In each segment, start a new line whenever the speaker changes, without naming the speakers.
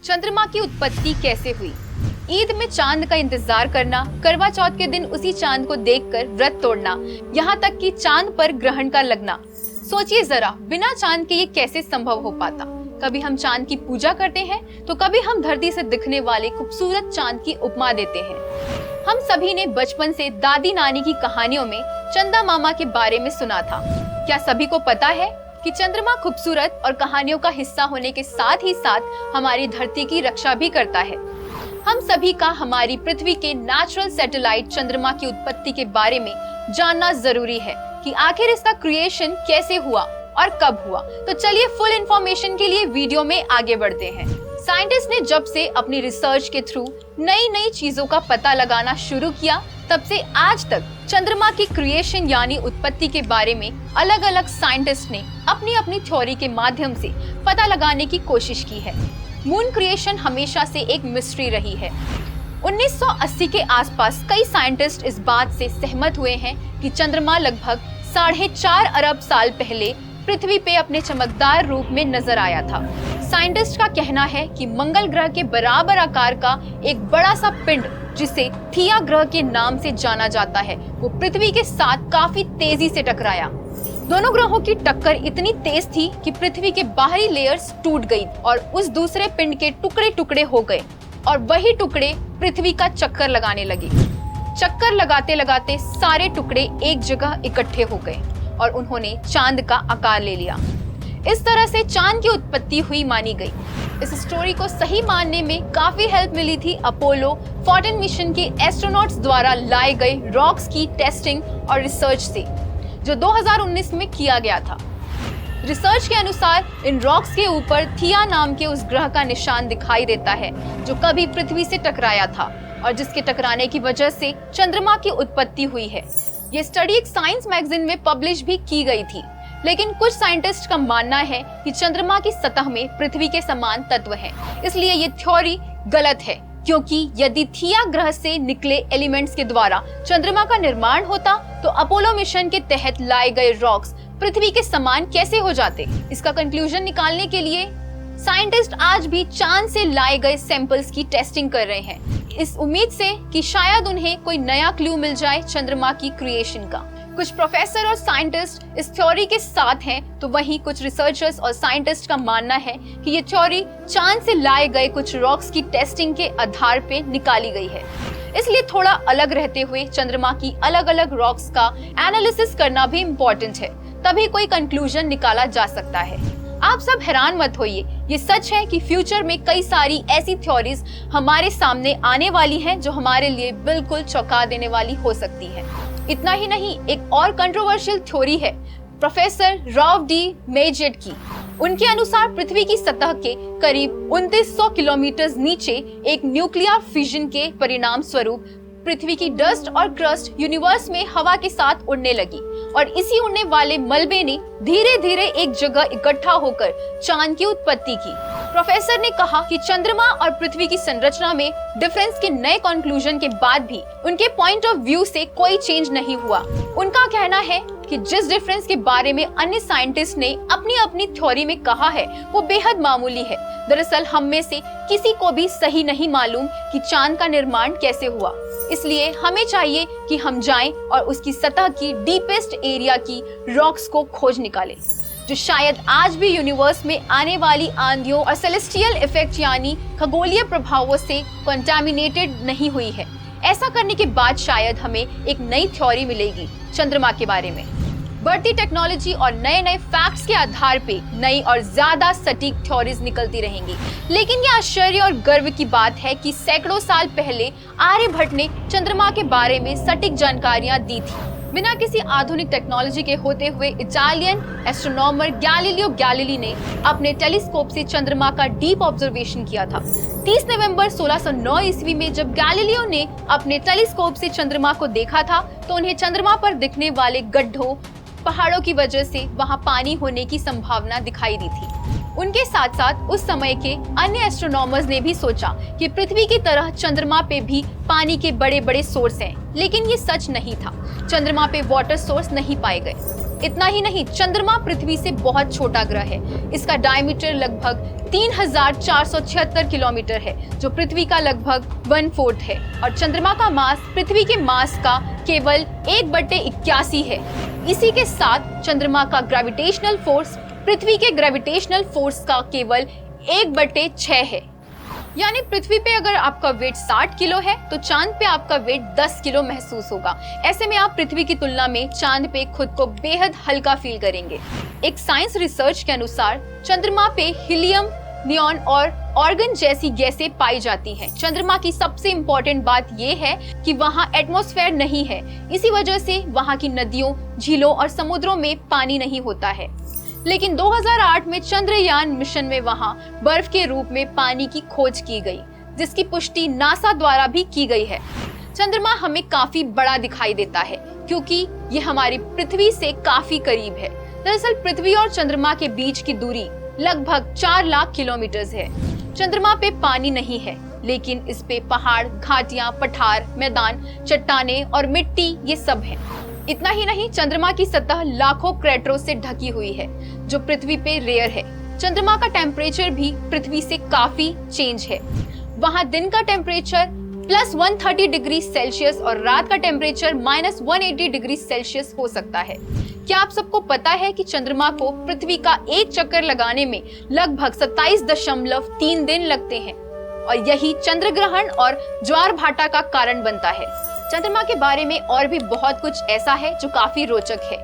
चंद्रमा की उत्पत्ति कैसे हुई? ईद में चांद का इंतजार करना, करवा चौथ के दिन उसी चांद को देखकर व्रत तोड़ना, यहाँ तक कि चांद पर ग्रहण का लगना। सोचिए जरा, बिना चांद के ये कैसे संभव हो पाता? कभी हम चांद की पूजा करते हैं तो कभी हम धरती से दिखने वाले खूबसूरत चांद की उपमा देते हैं। हम सभी ने बचपन से दादी नानी की कहानियों में चंदा मामा के बारे में सुना था। क्या सभी को पता है कि चंद्रमा खूबसूरत और कहानियों का हिस्सा होने के साथ ही साथ हमारी धरती की रक्षा भी करता है? हम सभी का हमारी पृथ्वी के नेचुरल सैटेलाइट चंद्रमा की उत्पत्ति के बारे में जानना जरूरी है कि आखिर इसका क्रिएशन कैसे हुआ और कब हुआ। तो चलिए फुल इंफॉर्मेशन के लिए वीडियो में आगे बढ़ते हैं। साइंटिस्ट ने जब से अपनी रिसर्च के थ्रू नई नई चीजों का पता लगाना शुरू किया, तब से आज तक चंद्रमा की क्रिएशन यानी उत्पत्ति के बारे में अलग अलग साइंटिस्ट ने अपनी अपनी थ्योरी के माध्यम से पता लगाने की कोशिश की है। मून क्रिएशन हमेशा से एक मिस्ट्री रही है। 1980 के आसपास कई साइंटिस्ट इस बात से सहमत हुए हैं कि चंद्रमा लगभग 4.5 अरब साल पहले पृथ्वी पे अपने चमकदार रूप में नजर आया था। साइंटिस्ट का कहना है कि मंगल ग्रह के बराबर आकार का एक बड़ा सा पिंड, जिसे थिया ग्रह के नाम से जाना जाता है, वो पृथ्वी के साथ काफी तेजी से टकराया। दोनों ग्रहों की टक्कर इतनी तेज थी कि पृथ्वी के बाहरी लेयर्स टूट गई और उस दूसरे पिंड के टुकड़े टुकड़े हो गए और वही टुकड़े पृथ्वी का चक्कर लगाने लगे। चक्कर लगाते लगाते सारे टुकड़े एक जगह इकट्ठे हो गए और उन्होंने चांद का आकार ले लिया। इस तरह से चांद की उत्पत्ति हुई मानी गई। इस स्टोरी को सही मानने में काफी हेल्प मिली थी अपोलो 14 मिशन के एस्ट्रोनॉट्स द्वारा लाए गए रॉक्स की टेस्टिंग और रिसर्च से, जो 2019 में किया गया था। रिसर्च के अनुसार इन रॉक्स के ऊपर थिया नाम के उस ग्रह का निशान दिखाई देता है जो कभी पृथ्वी से टकराया था और जिसके टकराने की वजह से चंद्रमा की उत्पत्ति हुई है। ये स्टडी एक साइंस मैगजीन में पब्लिश भी की गई थी, लेकिन कुछ साइंटिस्ट का मानना है कि चंद्रमा की सतह में पृथ्वी के समान तत्व हैं, इसलिए ये थ्योरी गलत है। क्योंकि यदि थिया ग्रह से निकले एलिमेंट्स के द्वारा चंद्रमा का निर्माण होता तो अपोलो मिशन के तहत लाए गए रॉक्स पृथ्वी के समान कैसे हो जाते? इसका कंक्लूजन निकालने के लिए साइंटिस्ट आज भी चांद से लाए गए सैंपल्स की टेस्टिंग कर रहे हैं, इस उम्मीद से कि शायद उन्हें कोई नया क्लू मिल जाए चंद्रमा की क्रिएशन का। कुछ प्रोफेसर और साइंटिस्ट इस थ्योरी के साथ हैं, तो वहीं कुछ रिसर्चर्स और साइंटिस्ट का मानना है कि ये थ्योरी चांद से लाए गए कुछ रॉक्स की टेस्टिंग के आधार पे निकाली गई है। इसलिए थोड़ा अलग रहते हुए चंद्रमा की अलग अलग रॉक्स का एनालिसिस करना भी इम्पोर्टेंट है, तभी कोई कंक्लूजन निकाला जा सकता है। आप सब हैरान मत होइए, ये सच है कि फ्यूचर में कई सारी ऐसी थ्योरीज हमारे सामने आने वाली हैं जो हमारे लिए बिल्कुल चौंका देने वाली हो सकती है। इतना ही नहीं, एक और कंट्रोवर्शियल थ्योरी है प्रोफेसर रॉव डी मेजेट की। उनके अनुसार पृथ्वी की सतह के करीब 2900 किलोमीटर नीचे एक न्यूक्लियर फिजन के परिणाम स्वरूप पृथ्वी की डस्ट और क्रस्ट यूनिवर्स में हवा के साथ उड़ने लगी और इसी उड़ने वाले मलबे ने धीरे धीरे एक जगह इकट्ठा होकर चांद की उत्पत्ति की। प्रोफेसर ने कहा कि चंद्रमा और पृथ्वी की संरचना में डिफरेंस के नए कंक्लूजन के बाद भी उनके पॉइंट ऑफ व्यू से कोई चेंज नहीं हुआ। उनका कहना है कि जिस डिफरेंस के बारे में अन्य साइंटिस्ट ने अपनी अपनी थ्योरी में कहा है वो बेहद मामूली है। दरअसल हम में से किसी को भी सही नहीं मालूम कि चांद का निर्माण कैसे हुआ, इसलिए हमें चाहिए कि हम जाएं और उसकी सतह की डीपेस्ट एरिया की रॉक्स को खोज निकालें, जो शायद आज भी यूनिवर्स में आने वाली आंधियों और सेलेस्टियल इफेक्ट यानी खगोलीय प्रभावों से कंटामिनेटेड नहीं हुई है। ऐसा करने के बाद शायद हमें एक नई थ्योरी मिलेगी चंद्रमा के बारे में। बढ़ती टेक्नोलॉजी और नए नए फैक्ट्स के आधार पे नई और ज्यादा सटीक थ्योरीज निकलती रहेंगी, लेकिन ये आश्चर्य और गर्व की बात है कि सैकड़ों साल पहले आर्यभट्ट ने चंद्रमा के बारे में सटीक जानकारियां दी थी। बिना किसी आधुनिक टेक्नोलॉजी के होते हुए इटालियन एस्ट्रोनॉमर गैलीलियो गैलीली ने अपने टेलीस्कोप से चंद्रमा का डीप ऑब्जर्वेशन किया था। 30 नवंबर 1609 ईस्वी में जब गैलीलियो ने अपने टेलीस्कोप से चंद्रमा को देखा था तो उन्हें चंद्रमा पर दिखने वाले गड्ढों, पहाड़ों की वजह से वहां पानी होने की संभावना दिखाई दी थी। उनके साथ साथ उस समय के अन्य एस्ट्रोनॉमर्स ने भी सोचा कि पृथ्वी की तरह चंद्रमा पे भी पानी के बड़े बड़े सोर्स हैं, लेकिन ये सच नहीं था। चंद्रमा पे वाटर सोर्स नहीं पाए गए। इतना ही नहीं, चंद्रमा पृथ्वी से बहुत छोटा ग्रह है। इसका डायमीटर लगभग 3476 किलोमीटर है, जो पृथ्वी का लगभग 1/4 है, और चंद्रमा का मास पृथ्वी के मास का केवल 1/81 है। इसी के साथ चंद्रमा का ग्रेविटेशनल फोर्स पृथ्वी के ग्रेविटेशनल फोर्स का केवल 1/6 है। यानी पृथ्वी पे अगर आपका वेट 60 किलो है तो चांद पे आपका वेट 10 किलो महसूस होगा। ऐसे में आप पृथ्वी की तुलना में चांद पे खुद को बेहद हल्का फील करेंगे। एक साइंस रिसर्च के अनुसार चंद्रमा पे हीलियम, नियॉन और ऑर्गन जैसी गैसें पाई जाती हैं। चंद्रमा की सबसे इम्पोर्टेंट बात ये है कि वहाँ एटमॉस्फेयर नहीं है। इसी वजह से वहाँ की नदियों, झीलों और समुद्रों में पानी नहीं होता है। लेकिन 2008 में चंद्रयान मिशन में वहां बर्फ के रूप में पानी की खोज की गई, जिसकी पुष्टि नासा द्वारा भी की गई है। चंद्रमा हमें काफी बड़ा दिखाई देता है क्योंकि ये हमारी पृथ्वी से काफी करीब है। दरअसल पृथ्वी और चंद्रमा के बीच की दूरी लगभग 4 लाख किलोमीटर है। चंद्रमा पे पानी नहीं है, लेकिन इस पे पहाड़, घाटियां, पठार, मैदान, चट्टाने और मिट्टी ये सब है। इतना ही नहीं, चंद्रमा की सतह लाखों क्रेटरों से ढकी हुई है, जो पृथ्वी पे रेयर है। चंद्रमा का टेम्परेचर भी पृथ्वी से काफी चेंज है। वहाँ दिन का टेम्परेचर +130 डिग्री सेल्सियस और रात का टेम्परेचर -180 डिग्री सेल्सियस हो सकता है। क्या आप सबको पता है कि चंद्रमा को पृथ्वी का एक चक्कर लगाने में लगभग 27.3 दिन लगते हैं, और यही चंद्र ग्रहण और ज्वार भाटा का कारण बनता है। चंद्रमा के बारे में और भी बहुत कुछ ऐसा है जो काफी रोचक है।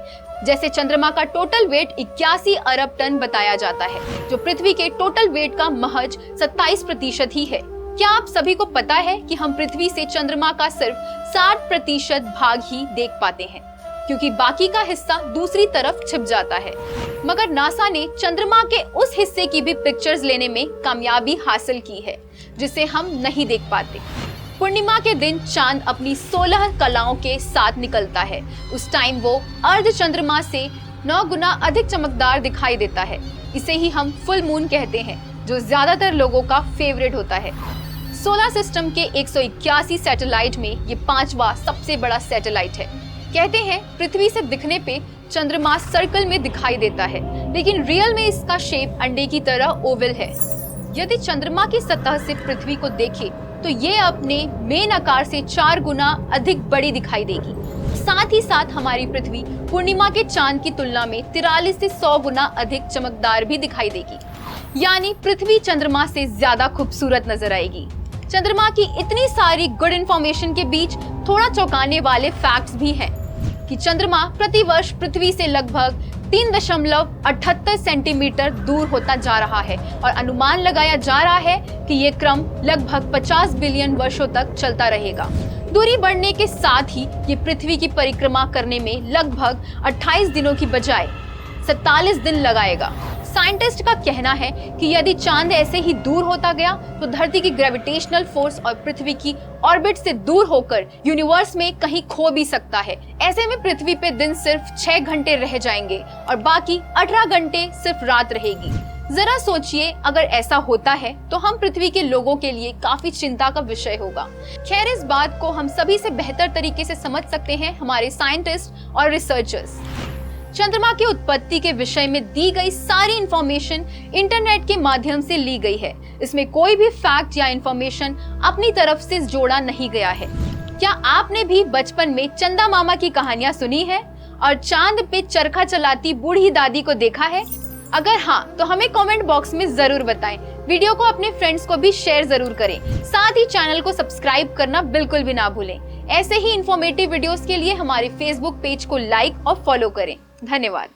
जैसे चंद्रमा का टोटल वेट 81 अरब टन बताया जाता है, जो पृथ्वी के टोटल वेट का महज 27% ही है। क्या आप सभी को पता है कि हम पृथ्वी से चंद्रमा का सिर्फ 60% भाग ही देख पाते हैं, क्योंकि बाकी का हिस्सा दूसरी तरफ छिप जाता है। मगर नासा ने चंद्रमा के उस हिस्से की भी पिक्चर्स लेने में कामयाबी हासिल की है, जिसे हम नहीं देख पाते। पूर्णिमा के दिन चांद अपनी 16 कलाओं के साथ निकलता है। उस टाइम वो अर्ध चंद्रमा से 9 गुना अधिक चमकदार दिखाई देता है। इसे ही हम फुल मून कहते हैं, जो ज्यादातर लोगों का फेवरेट होता है। सोलर सिस्टम के 181 सैटेलाइट में ये 5वां सबसे बड़ा सैटेलाइट है। कहते हैं पृथ्वी से दिखने पे चंद्रमा सर्कल में दिखाई देता है, लेकिन रियल में इसका शेप अंडे की तरह ओवल है। यदि चंद्रमा की सतह से पृथ्वी को देखें तो ये अपने मेन आकार से 4 गुना अधिक बड़ी दिखाई देगी। साथ ही साथ हमारी पृथ्वी पूर्णिमा के चांद की तुलना में 43 से 100 गुना अधिक चमकदार भी दिखाई देगी। यानी पृथ्वी चंद्रमा से ज्यादा खूबसूरत नजर आएगी। चंद्रमा की इतनी सारी गुड इंफॉर्मेशन के बीच थोड़ा चौंकाने वाले फैक्ट्स भी हैं कि चंद्रमा प्रतिवर्ष पृथ्वी से लगभग 3.78 सेंटीमीटर दूर होता जा रहा है, और अनुमान लगाया जा रहा है कि ये क्रम लगभग 50 बिलियन वर्षों तक चलता रहेगा। दूरी बढ़ने के साथ ही ये पृथ्वी की परिक्रमा करने में लगभग 28 दिनों की बजाय 47 दिन लगाएगा। साइंटिस्ट का कहना है कि यदि चांद ऐसे ही दूर होता गया तो धरती की ग्रेविटेशनल फोर्स और पृथ्वी की ऑर्बिट से दूर होकर यूनिवर्स में कहीं खो भी सकता है। ऐसे में पृथ्वी पे दिन सिर्फ 6 घंटे रह जाएंगे और बाकी 18 घंटे सिर्फ रात रहेगी। जरा सोचिए, अगर ऐसा होता है तो हम पृथ्वी के लोगों के लिए काफी चिंता का विषय होगा। खैर, इस बात को हम सभी से बेहतर तरीके से समझ सकते हैं हमारे साइंटिस्ट और रिसर्चर्स। चंद्रमा की उत्पत्ति के विषय में दी गई सारी इंफॉर्मेशन इंटरनेट के माध्यम से ली गई है। इसमें कोई भी फैक्ट या इंफॉर्मेशन अपनी तरफ से जोड़ा नहीं गया है। क्या आपने भी बचपन में चंदा मामा की कहानियां सुनी है और चांद पे चरखा चलाती बूढ़ी दादी को देखा है? अगर हाँ, तो हमें कमेंट बॉक्स में जरूर बताएं। वीडियो को अपने फ्रेंड्स को भी शेयर जरूर करें। साथ ही चैनल को सब्सक्राइब करना बिल्कुल भी ना भूलें। ऐसे ही इंफॉर्मेटिव वीडियोस के लिए हमारे फेसबुक पेज को लाइक और फॉलो करें। धन्यवाद।